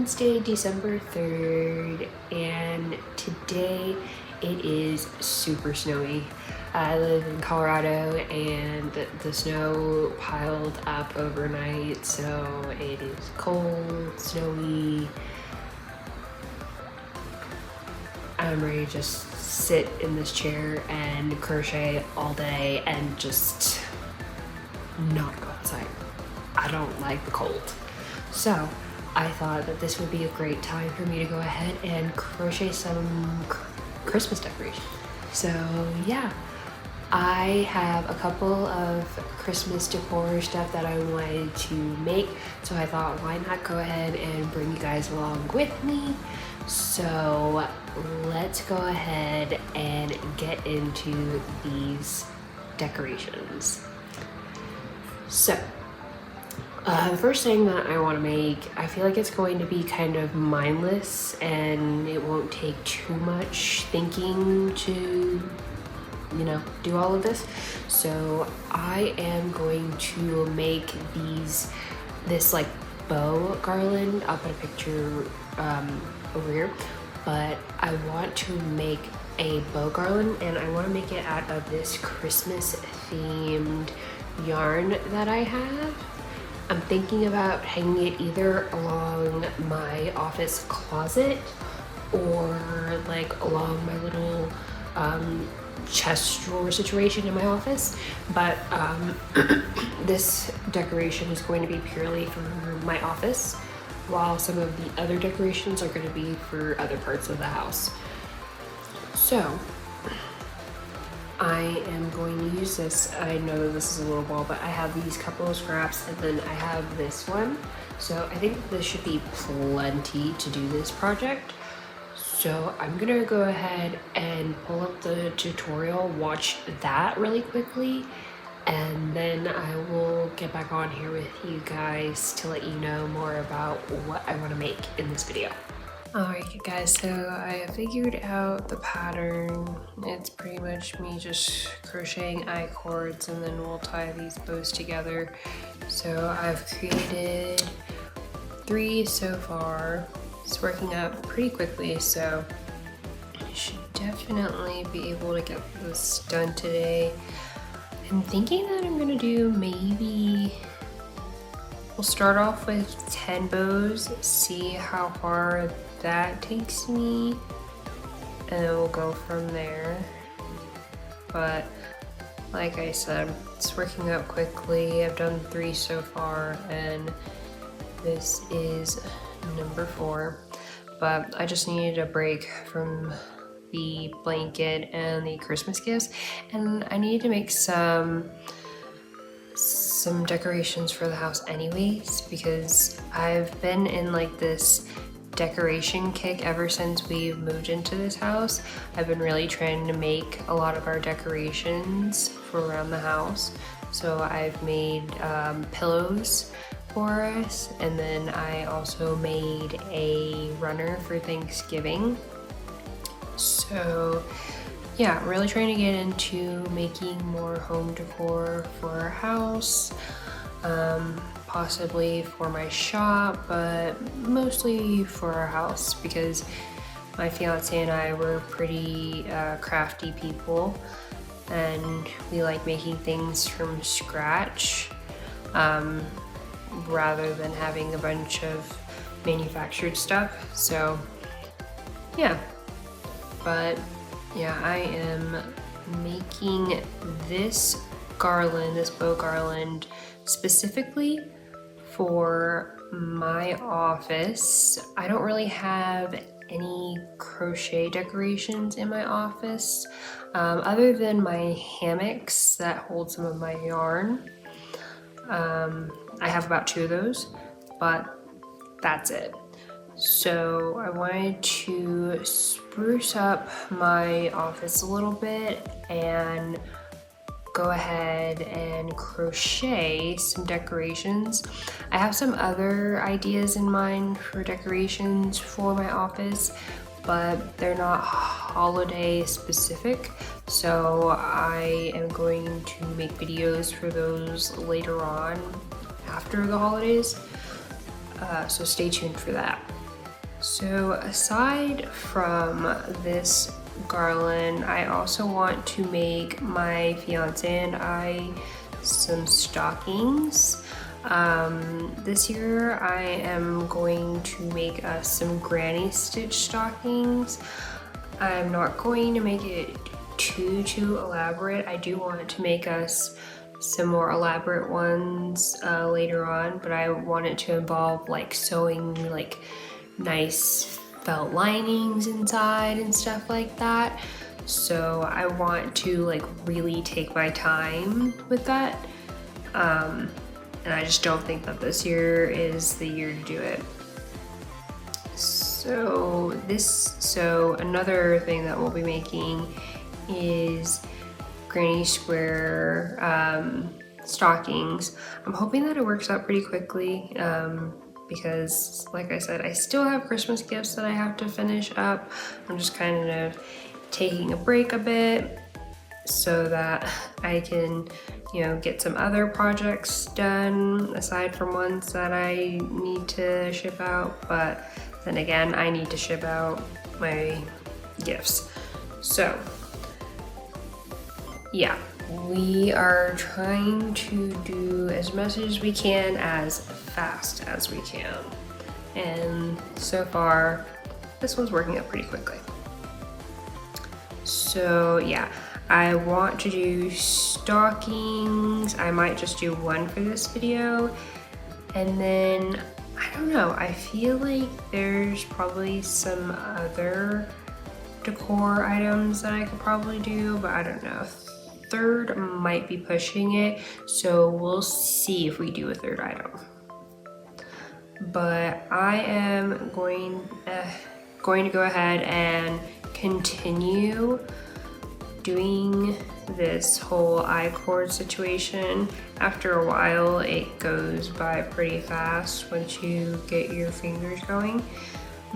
Wednesday, December 3rd, and today it is super snowy. I live in Colorado and the snow piled up overnight, so it is cold, snowy. I'm ready to just sit in this chair and crochet all day and just not go outside. I don't like the cold. So I thought that this would be a great time for me to go ahead and crochet some Christmas decorations. So yeah, I have a couple of Christmas decor stuff that I wanted to make. So I thought, why not go ahead and bring you guys along with me? So let's go ahead and get into these decorations. So the first thing that I want to make, I feel like it's going to be kind of mindless and it won't take too much thinking to, do all of this. So I am going to make this like bow garland. I'll put a picture over here, but I want to make a bow garland and I want to make it out of this Christmas themed yarn that I have. I'm thinking about hanging it either along my office closet or like along my little chest drawer situation in my office, but this decoration is going to be purely for my office, while some of the other decorations are going to be for other parts of the house. So I am going to use this. I know that this is a little ball, but I have these couple of scraps and then I have this one. So I think this should be plenty to do this project. So I'm gonna go ahead and pull up the tutorial, watch that really quickly, and then I will get back on here with you guys to let you know more about what I want to make in this video. Alright guys, so I figured out the pattern. It's pretty much me just crocheting I-cords and then we'll tie these bows together. So I've created 3 so far. It's working out pretty quickly, so I should definitely be able to get this done today. I'm thinking that I'm gonna do we'll start off with 10 bows, see how far that takes me, and then we'll go from there. But like I said, it's working out quickly. I've done 3 so far and this is number 4, but I just needed a break from the blanket and the Christmas gifts, and I needed to make some decorations for the house anyways, because I've been in like this decoration kick ever since we moved into this house. I've been really trying to make a lot of our decorations for around the house. So I've made pillows for us, and then I also made a runner for Thanksgiving. So yeah, really trying to get into making more home decor for our house, possibly for my shop, but mostly for our house because my fiance and I were pretty crafty people and we like making things from scratch rather than having a bunch of manufactured stuff. So yeah, but yeah, I am making this garland, this bow garland, specifically for my office. I don't really have any crochet decorations in my office, other than my hammocks that hold some of my yarn. I have about 2 of those, but that's it. So I wanted to spruce up my office a little bit and go ahead and crochet some decorations. I have some other ideas in mind for decorations for my office, but they're not holiday specific. So I am going to make videos for those later on after the holidays. So stay tuned for that. So aside from this garland, I also want to make my fiance and I some stockings. This year I am going to make us some granny stitch stockings. I'm not going to make it too elaborate. I do want to make us some more elaborate ones later on, but I want it to involve like sewing like nice felt linings inside and stuff like that. So I want to like really take my time with that. And I just don't think that this year is the year to do it. So another thing that we'll be making is granny square stockings. I'm hoping that it works out pretty quickly because like I said, I still have Christmas gifts that I have to finish up. I'm just kind of taking a break a bit so that I can, you know, get some other projects done aside from ones that I need to ship out. But then again, I need to ship out my gifts. So yeah, we are trying to do as much as we can as fast as we can. And so far, this one's working out pretty quickly. So yeah, I want to do stockings. I might just do one for this video. And then, I don't know, I feel like there's probably some other decor items that I could probably do, but I don't know. Third might be pushing it, so we'll see if we do a third item. But I am going to go ahead and continue doing this whole I-cord situation. After a while, it goes by pretty fast once you get your fingers going.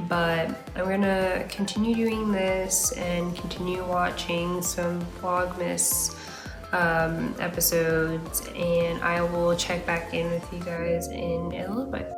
But I'm gonna continue doing this and continue watching some Vlogmas episodes, and I will check back in with you guys in a little bit.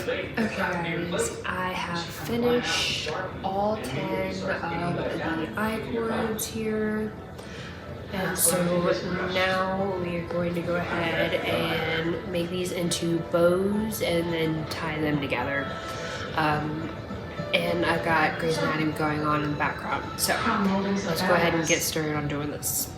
Okay guys, I have finished all 10 of the eye cords here. And so now we are going to go ahead and make these into bows and then tie them together. And I've got Grey's Anatomy going on in the background. So let's go ahead and get started on doing this.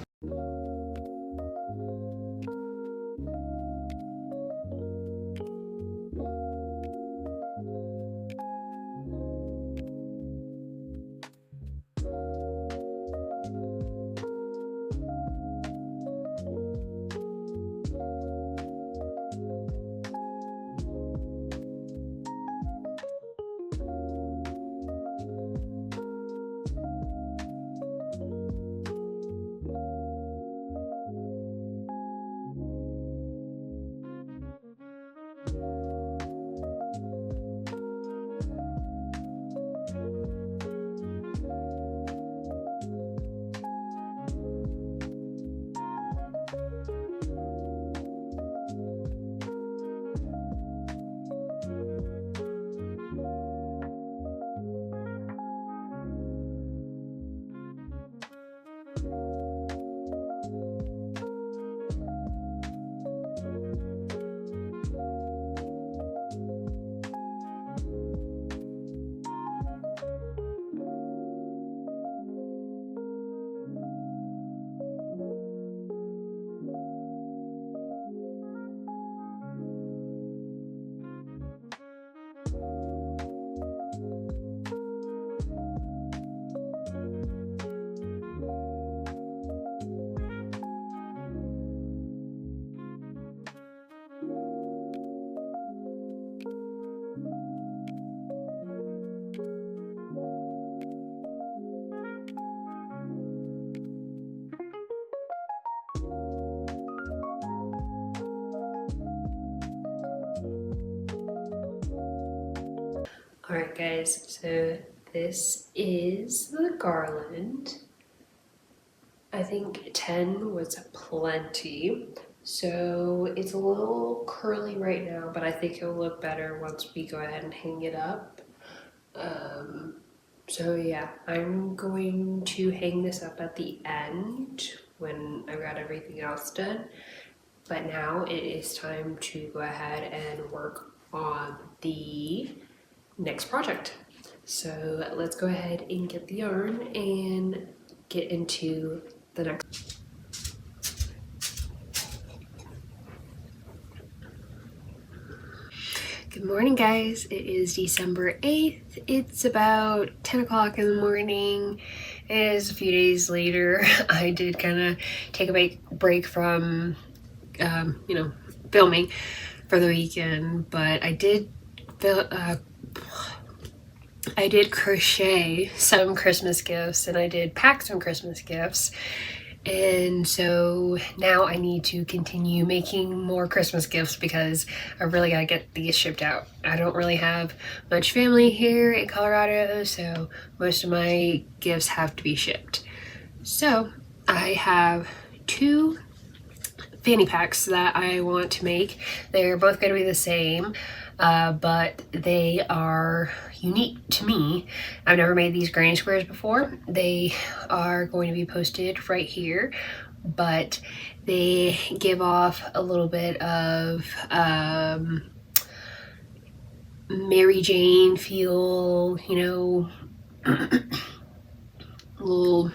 Alright guys, so this is the garland. I think 10 was plenty. So it's a little curly right now, but I think it'll look better once we go ahead and hang it up. So yeah, I'm going to hang this up at the end when I've got everything else done. But now it is time to go ahead and work on the next project. So let's go ahead and get the yarn and get into the next. Good morning guys, it is December 8th. It's about 10 o'clock in the morning. It is a few days later. I did kind of take a break from filming for the weekend, but I did crochet some Christmas gifts and I did pack some Christmas gifts. And so now I need to continue making more Christmas gifts because I really gotta get these shipped out. I don't really have much family here in Colorado, so most of my gifts have to be shipped. So I have 2 fanny packs that I want to make. They're both going to be the same, but they are unique to me. I've never made these granny squares before. They are going to be posted right here, but they give off a little bit of Mary Jane feel, you know, little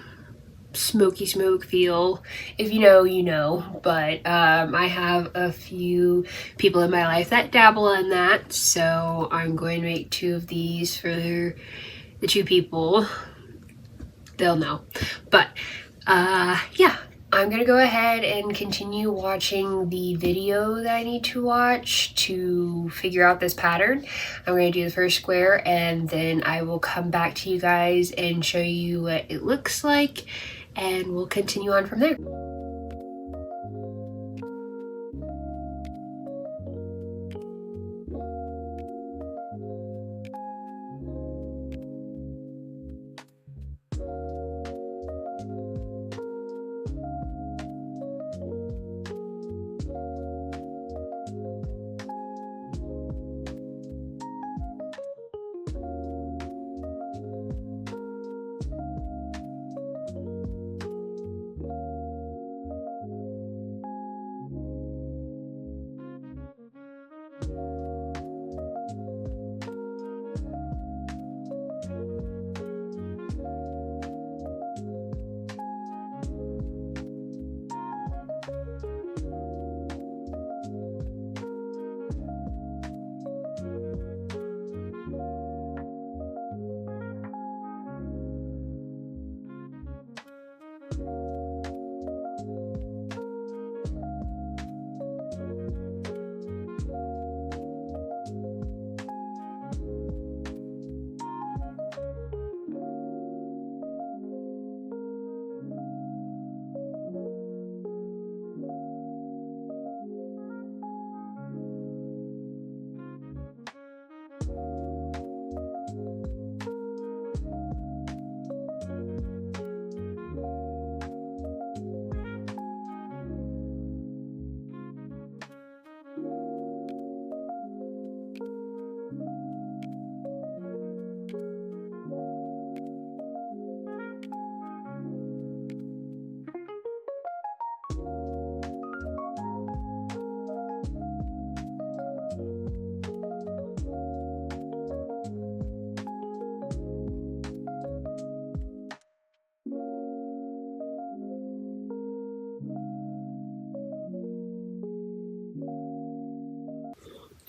smoky smoke feel. If you know, you know. But I have a few people in my life that dabble in that, so I'm going to make 2 of these for the 2 people. They'll know. But yeah, I'm gonna go ahead and continue watching the video that I need to watch to figure out this pattern. I'm gonna do the first square and then I will come back to you guys and show you what it looks like, and we'll continue on from there.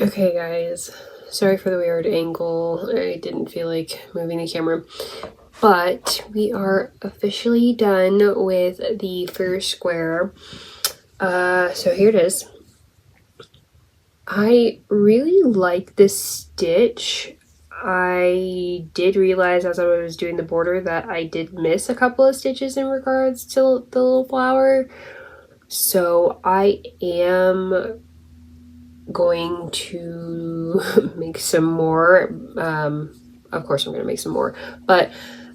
Okay guys, sorry for the weird angle. I didn't feel like moving the camera. But we are officially done with the first square. So here it is. I really like this stitch. I did realize as I was doing the border that I did miss a couple of stitches in regards to the little flower. So I am going to make some more. Of course I'm going to make some more, but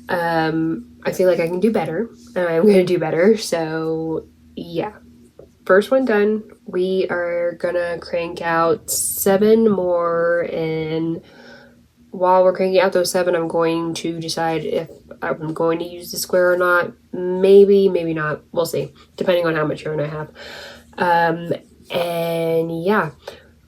I feel like I can do better, and I'm going to do better. So yeah, first one done. We are gonna crank out 7 more, and while we're cranking out those 7, I'm going to decide if I'm going to use the square or not. Maybe, maybe not. We'll see, depending on how much yarn I have. And yeah,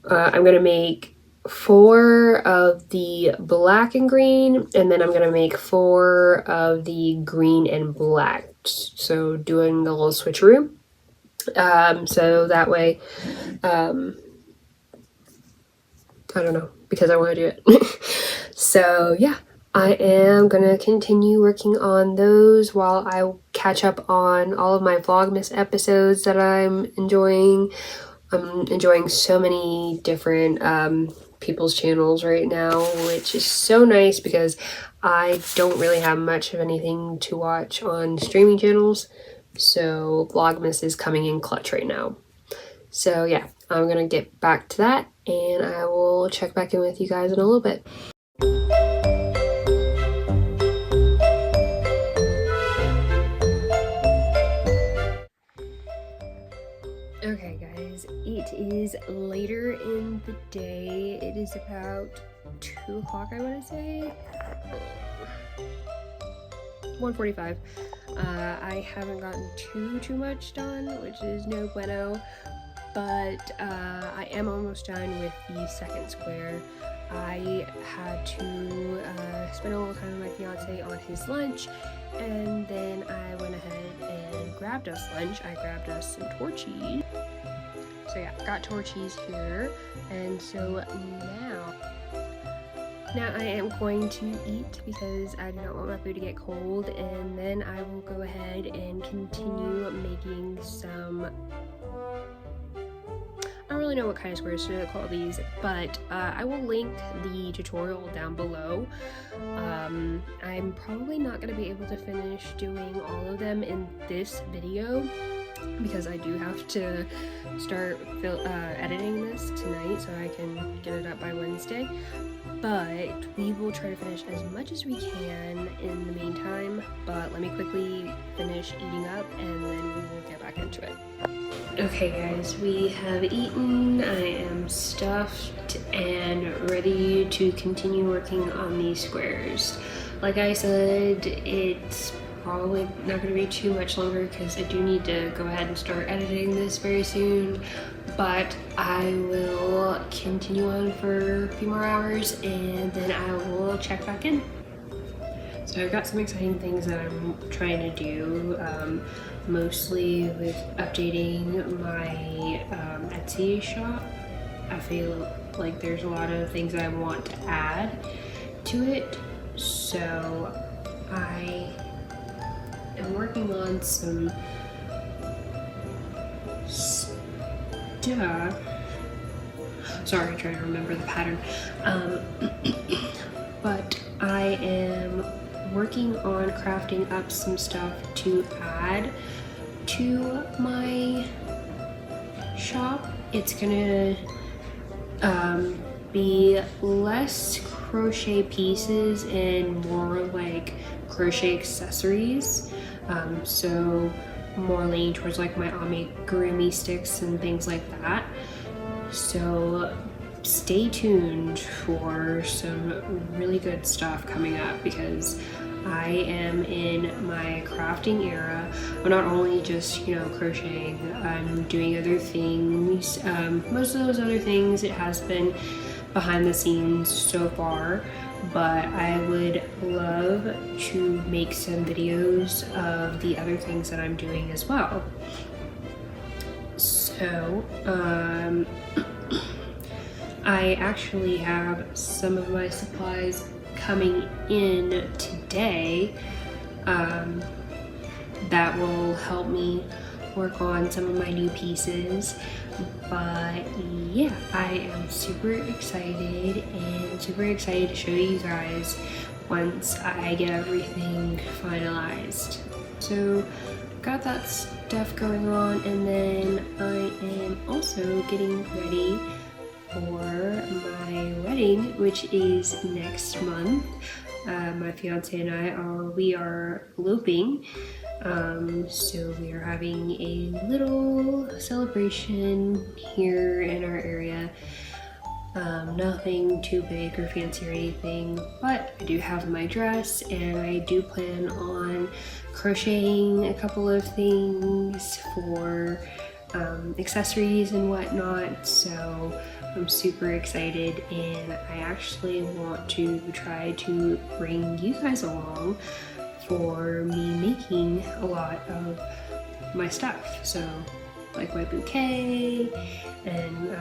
I'm gonna make 4 of the black and green, and then I'm gonna make 4 of the green and black. So doing the little switcheroo. So that way, I don't know, because I want to do it. So yeah, I am gonna continue working on those while I catch up on all of my Vlogmas episodes that I'm enjoying. I'm enjoying so many different people's channels right now, which is so nice because I don't really have much of anything to watch on streaming channels. So Vlogmas is coming in clutch right now. So yeah, I'm gonna get back to that, and I will check back in with you guys in a little bit. Okay guys, it is later in the day. It is about 2 o'clock, I want to say. 1:45. I haven't gotten too much done, which is no bueno, but I am almost done with the second square. I had to spend a little time with my fiance on his lunch, and then I went ahead and grabbed us lunch. I grabbed us some torchies. So yeah, got torchies here, and so now I am going to eat because I do not want my food to get cold, and then I will go ahead and continue making some, I don't really know what kind of squares to call these, but I will link the tutorial down below. I'm probably not going to be able to finish doing all of them in this video because I do have to start editing this tonight so I can get it up by Wednesday. But we will try to finish as much as we can in the meantime. But let me quickly finish eating up and then we will get back into it. Okay guys, we have eaten. I am stuffed and ready to continue working on these squares. Like I said, it's probably not going to be too much longer because I do need to go ahead and start editing this very soon, but I will continue on for a few more hours and then I will check back in. So I've got some exciting things that I'm trying to do, mostly with updating my Etsy shop. I feel like there's a lot of things that I want to add to it, so I am working on some stuff. Sorry, I'm trying to remember the pattern. But I am working on crafting up some stuff to add to my shop. It's gonna be less crochet pieces and more like crochet accessories, so more leaning towards like my amigurumi sticks and things like that. So stay tuned for some really good stuff coming up because I am in my crafting era. I'm not only just, crocheting, I'm doing other things. Most of those other things, it has been behind the scenes so far, but I would love to make some videos of the other things that I'm doing as well. So, I actually have some of my supplies coming in today that will help me work on some of my new pieces. But yeah, I am super excited to show you guys once I get everything finalized. So got that stuff going on, and then I am also getting ready for my wedding, which is next month. My fiance and I are eloping, so we are having a little celebration here in our area. Nothing too big or fancy or anything, but I do have my dress, and I do plan on crocheting a couple of things for accessories and whatnot, so I'm super excited, and I actually want to try to bring you guys along for me making a lot of my stuff. So like my bouquet, and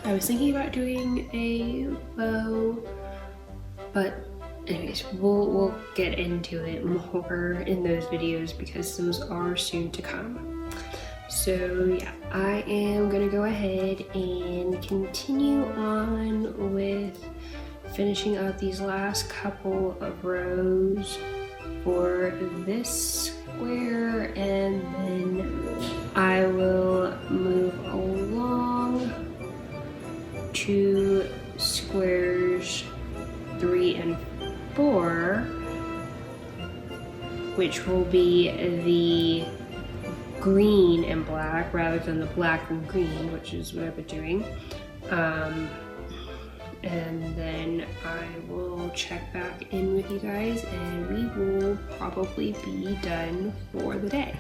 I was thinking about doing a bow, but anyways, we'll get into it more in those videos because those are soon to come. So yeah, I am gonna go ahead and continue on with finishing up these last couple of rows for this square, and then I will move along to squares 3 and 4, which will be the green and black rather than the black and green, which is what I've been doing. And then I will check back in with you guys, and we will probably be done for the day.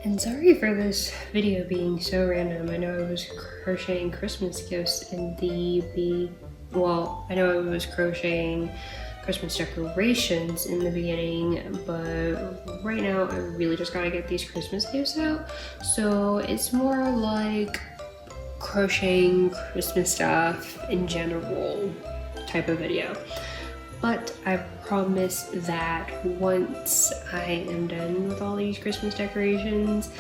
And sorry for this video being so random. I know I was crocheting Christmas gifts in the I know I was crocheting Christmas decorations in the beginning, but right now I really just gotta get these Christmas gifts out. So it's more like crocheting Christmas stuff in general type of video. But I promise that once I am done with all these Christmas decorations,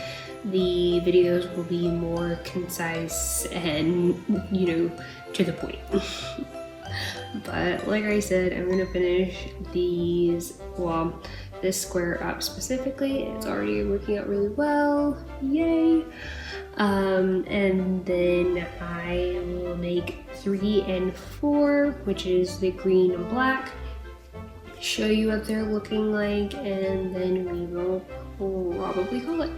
the videos will be more concise and, you know, to the point. But like I said, I'm gonna finish these, well, this square up specifically. It's already working out really well, yay. And then I will make 3 and 4, which is the green and black, show you what they're looking like, and then we will probably call it.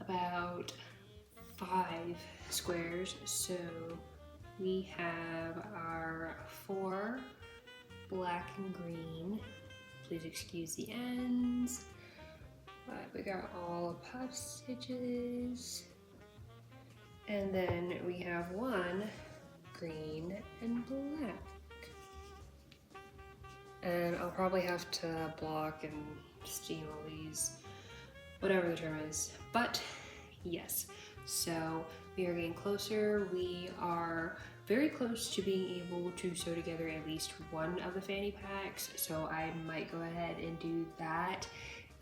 about 5 squares. So we have our 4 black and green. Please excuse the ends. But we got all puff stitches. And then we have 1 green and black. And I'll probably have to block and steam all these, whatever the term is. But yes, so we are getting closer. We are very close to being able to sew together at least one of the fanny packs. So I might go ahead and do that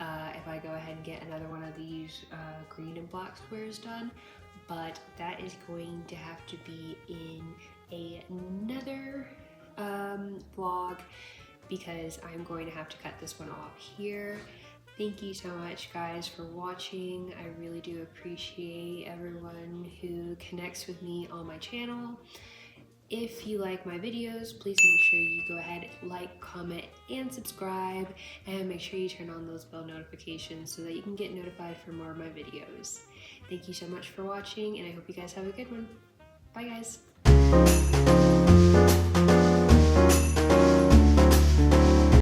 if I go ahead and get another one of these green and black squares done. But that is going to have to be in another vlog, because I'm going to have to cut this one off here. Thank you so much, guys, for watching. I really do appreciate everyone who connects with me on my channel. If you like my videos, please make sure you go ahead, like, comment, and subscribe, and make sure you turn on those bell notifications so that you can get notified for more of my videos. Thank you so much for watching, and I hope you guys have a good one. Bye, guys.